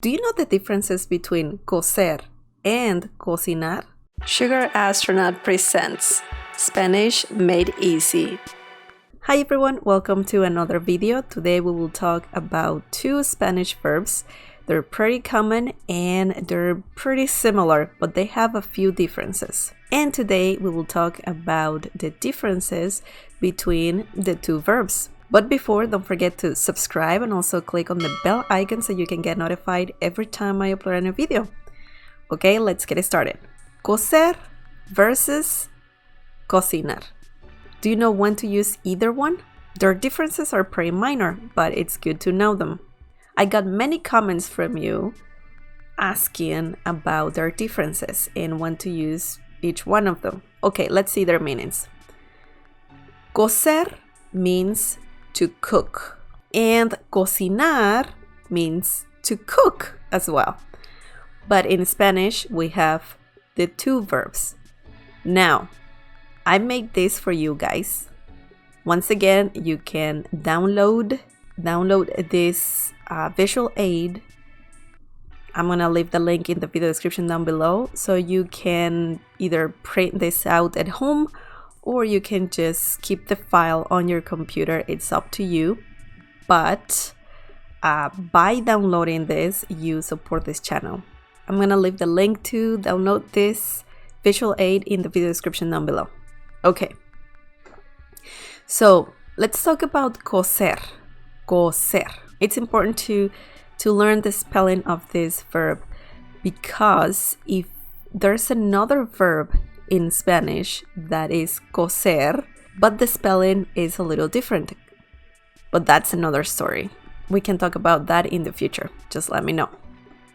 Do you know the differences between cocer and cocinar? Sugar Astronaut presents Spanish Made Easy. Hi everyone, welcome to another video. Today we will talk about two Spanish verbs. They're pretty common and they're pretty similar, but they have a few differences. And today we will talk about the differences between the two verbs. But before, don't forget to subscribe and also click on the bell icon so you can get notified every time I upload a new video. Okay, let's get started. Cocer versus cocinar. Do you know when to use either one? Their differences are pretty minor, but it's good to know them. I got many comments from you asking about their differences and when to use each one of them. Okay, let's see their meanings. Cocer means to cook, and cocinar means to cook as well. But in Spanish, we have the two verbs. Now, I made this for you guys. Once again, you can download this visual aid. I'm gonna leave the link in the video description down below, so you can either print this out at home or you can just keep the file on your computer. It's up to you. But by downloading this, you support this channel. I'm going to leave the link to download this visual aid in the video description down below. Okay. So let's talk about cocer. Cocer. It's important to learn the spelling of this verb, because if there's another verb in Spanish that is cocer, but the spelling is a little different. But that's another story. We can talk about that in the future. Just let me know.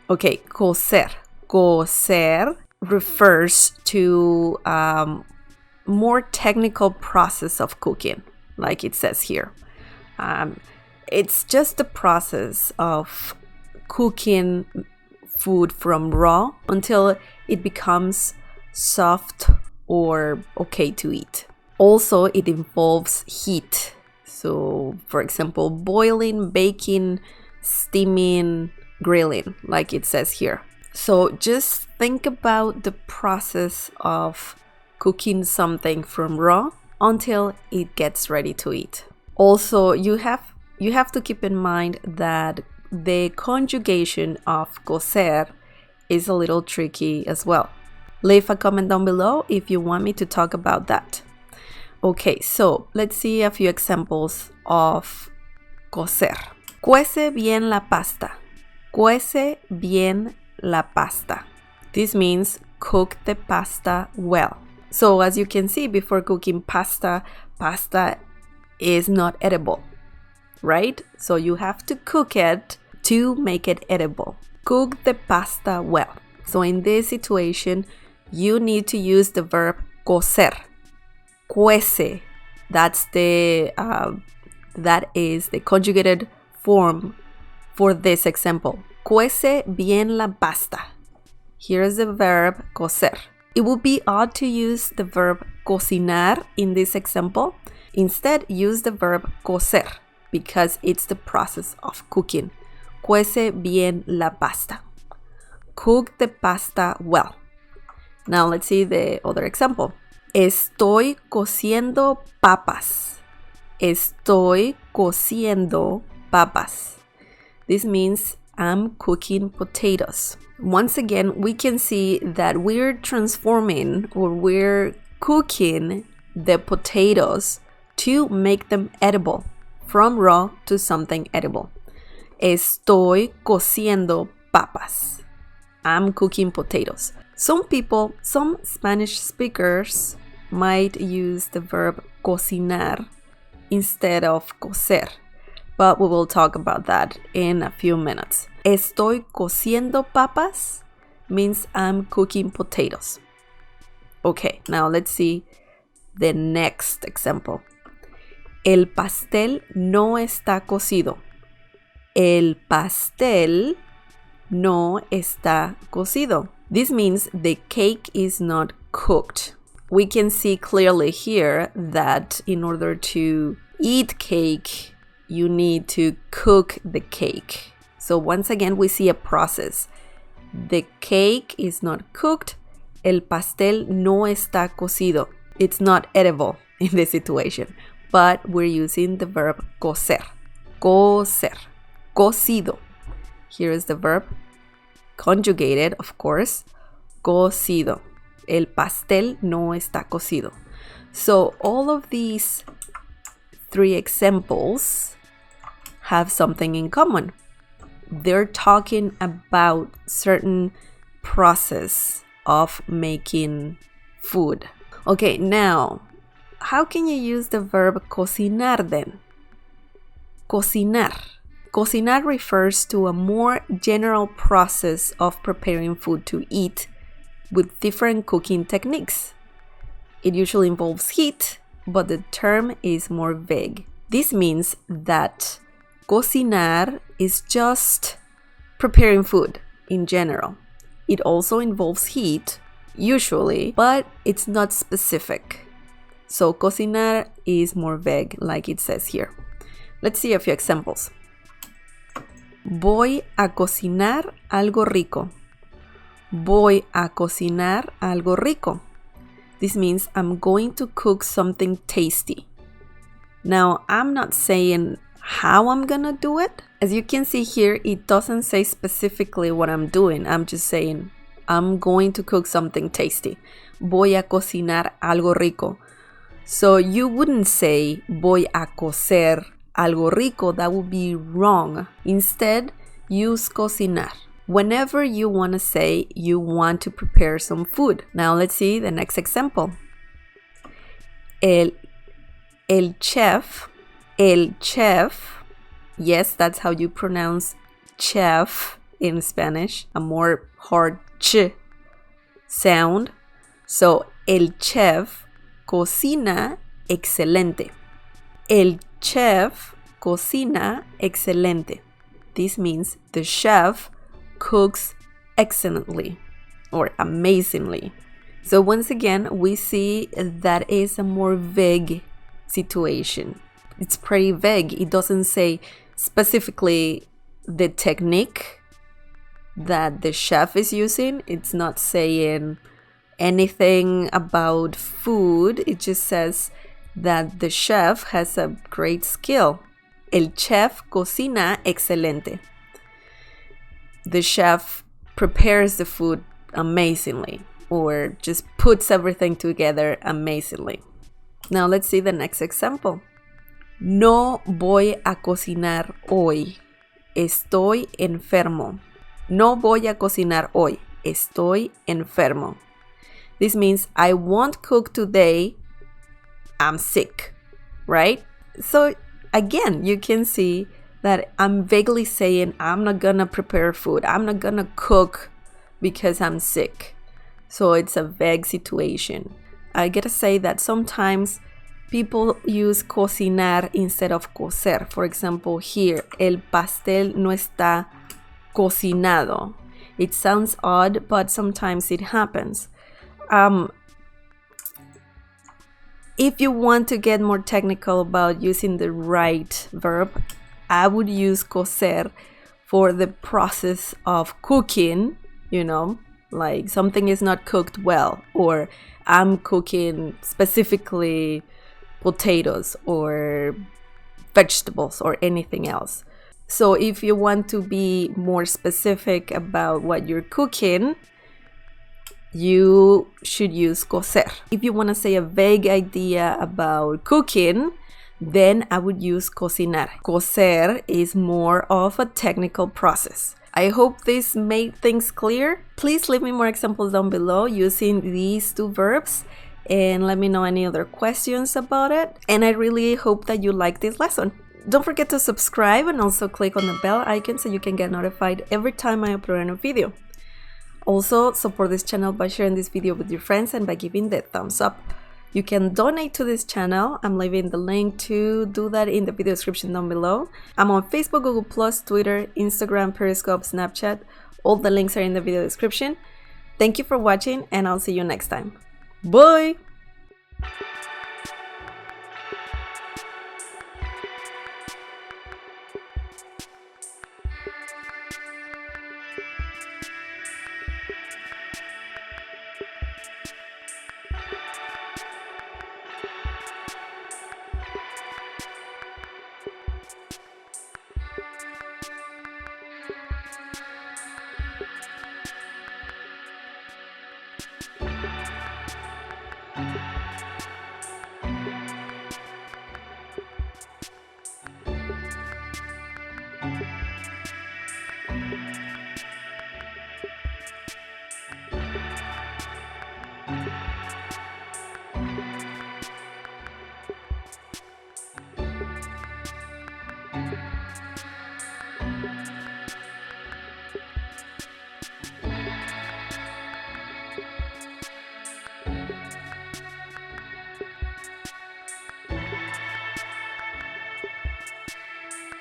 Okay, cocer. Cocer refers to more technical process of cooking, like it says here. It's just the process of cooking food from raw until it becomes soft or okay to eat. Also, it involves heat. So, for example, boiling, baking, steaming, grilling, like it says here. So just think about the process of cooking something from raw until it gets ready to eat. Also, you have to keep in mind that the conjugation of cocer is a little tricky as well. Leave a comment down below if you want me to talk about that. Okay, so let's see a few examples of cocer. Cuece bien la pasta. Cuece bien la pasta. This means cook the pasta well. So as you can see, before cooking pasta is not edible, right? So you have to cook it to make it edible. Cook the pasta well. So in this situation, you need to use the verb cocer. Cuece. That is the conjugated form for this example. Cuece bien la pasta. Here is the verb cocer. It would be odd to use the verb cocinar in this example. Instead, use the verb cocer because it's the process of cooking. Cuece bien la pasta. Cook the pasta well. Now let's see the other example. Estoy cociendo papas. Estoy cociendo papas. This means I'm cooking potatoes. Once again, we can see that we're transforming or we're cooking the potatoes to make them edible, from raw to something edible. Estoy cociendo papas. I'm cooking potatoes. Some Spanish speakers might use the verb cocinar instead of cocer, but we will talk about that in a few minutes. Estoy cociendo papas means I'm cooking potatoes. Okay, now let's see the next example. El pastel no está cocido. El pastel no está cocido. This means the cake is not cooked. We can see clearly here that in order to eat cake, you need to cook the cake. So once again, we see a process. The cake is not cooked. El pastel no está cocido. It's not edible in this situation, but we're using the verb cocer. Cocer. Cocido. Here is the verb, conjugated, of course. Cocido. El pastel no está cocido. So all of these 3 examples have something in common. They're talking about certain process of making food. Okay, now, how can you use the verb cocinar then? Cocinar. Cocinar refers to a more general process of preparing food to eat with different cooking techniques. It usually involves heat, but the term is more vague. This means that cocinar is just preparing food in general. It also involves heat, usually, but it's not specific. So cocinar is more vague, like it says here. Let's see a few examples. Voy a cocinar algo rico. Voy a cocinar algo rico. This means I'm going to cook something tasty. Now, I'm not saying how I'm gonna do it. As you can see here, it doesn't say specifically what I'm doing. I'm just saying I'm going to cook something tasty. Voy a cocinar algo rico. So you wouldn't say voy a cocer algo rico. That would be wrong. Instead, use cocinar whenever you want to say you want to prepare some food. Now let's see the next example. El chef, yes, that's how you pronounce chef in Spanish, a more hard ch sound. So, el chef cocina excelente. El chef cocina excelente. This means the chef cooks excellently or amazingly. So once again, we see that is a more vague situation. It's pretty vague. It doesn't say specifically the technique that the chef is using. It's not saying anything about food. It just says that the chef has a great skill. El chef cocina excelente. The chef prepares the food amazingly, or just puts everything together amazingly. Now let's see the next example. No voy a cocinar hoy. Estoy enfermo. No voy a cocinar hoy. Estoy enfermo. This means I won't cook today. I'm sick, right? So again, you can see that I'm vaguely saying I'm not gonna prepare food. I'm not gonna cook because I'm sick. So it's a vague situation. I gotta say that sometimes people use cocinar instead of cocer. For example, here, el pastel no está cocinado. It sounds odd, but sometimes it happens. If you want to get more technical about using the right verb, I would use cocer for the process of cooking, you know, like something is not cooked well, or I'm cooking specifically potatoes or vegetables or anything else. So if you want to be more specific about what you're cooking, you should use cocer. If you want to say a vague idea about cooking, then I would use cocinar. Cocer is more of a technical process. I hope this made things clear. Please leave me more examples down below using these 2 verbs and let me know any other questions about it. And I really hope that you like this lesson. Don't forget to subscribe and also click on the bell icon so you can get notified every time I upload a new video. Also, support this channel by sharing this video with your friends and by giving the thumbs up. You can donate to this channel. I'm leaving the link to do that in the video description down below. I'm on Facebook, Google+, Twitter, Instagram, Periscope, Snapchat. All the links are in the video description. Thank you for watching and I'll see you next time. Bye!